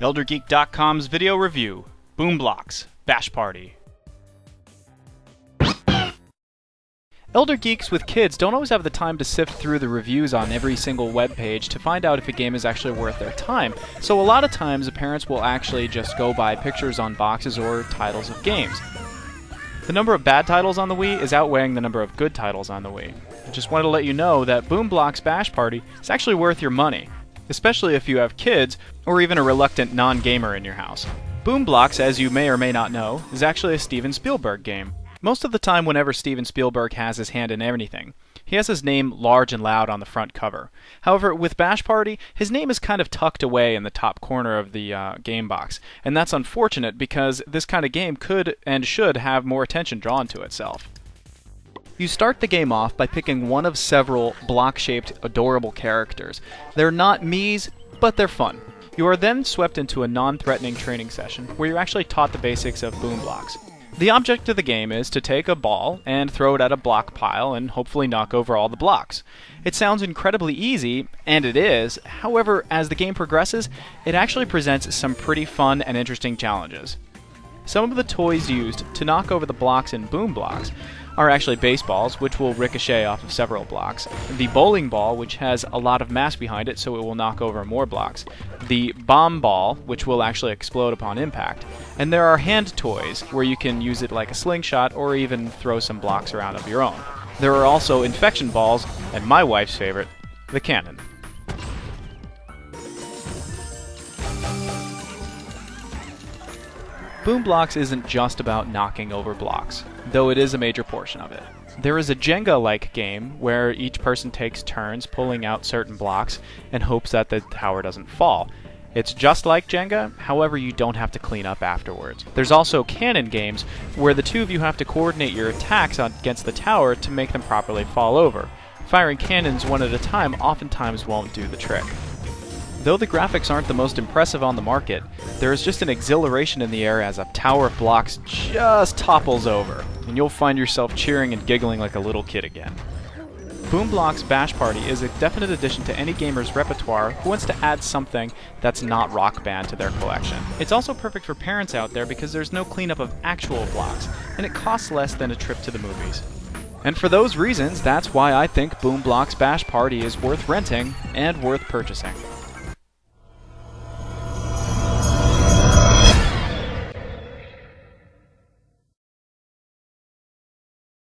ElderGeek.com's video review, Blox, Bash Party. Elder geeks with kids don't always have the time to sift through the reviews on every single web page to find out if a game is actually worth their time, so a lot of times parents will actually just go by pictures on boxes or titles of games. The number of bad titles on the Wii is outweighing the number of good titles on the Wii. I just wanted to let you know that Blox Bash Party is actually worth your money, especially if you have kids or even a reluctant non-gamer in your house. Blox, as you may or may not know, is actually a Steven Spielberg game. Most of the time whenever Steven Spielberg has his hand in anything, he has his name large and loud on the front cover. However, with Bash Party, his name is kind of tucked away in the top corner of the game box, and that's unfortunate because this kind of game could and should have more attention drawn to itself. You start the game off by picking one of several block-shaped, adorable characters. They're not Miis, but they're fun. You are then swept into a non-threatening training session where you're actually taught the basics of Blox. The object of the game is to take a ball and throw it at a block pile and hopefully knock over all the blocks. It sounds incredibly easy, and it is. However, as the game progresses, it actually presents some pretty fun and interesting challenges. Some of the toys used to knock over the blocks in Blox are actually baseballs, which will ricochet off of several blocks, the bowling ball, which has a lot of mass behind it, so it will knock over more blocks, the bomb ball, which will actually explode upon impact, and there are hand toys, where you can use it like a slingshot or even throw some blocks around of your own. There are also infection balls, and my wife's favorite, the cannon. Blox isn't just about knocking over blocks, though it is a major portion of it. There is a Jenga-like game where each person takes turns pulling out certain blocks and hopes that the tower doesn't fall. It's just like Jenga, however you don't have to clean up afterwards. There's also cannon games where the two of you have to coordinate your attacks against the tower to make them properly fall over. Firing cannons one at a time oftentimes won't do the trick. Though the graphics aren't the most impressive on the market, there is just an exhilaration in the air as a tower of blocks just topples over, and you'll find yourself cheering and giggling like a little kid again. Blox Bash Party is a definite addition to any gamer's repertoire who wants to add something that's not Rock Band to their collection. It's also perfect for parents out there because there's no cleanup of actual blocks, and it costs less than a trip to the movies. And for those reasons, that's why I think Blox Bash Party is worth renting and worth purchasing.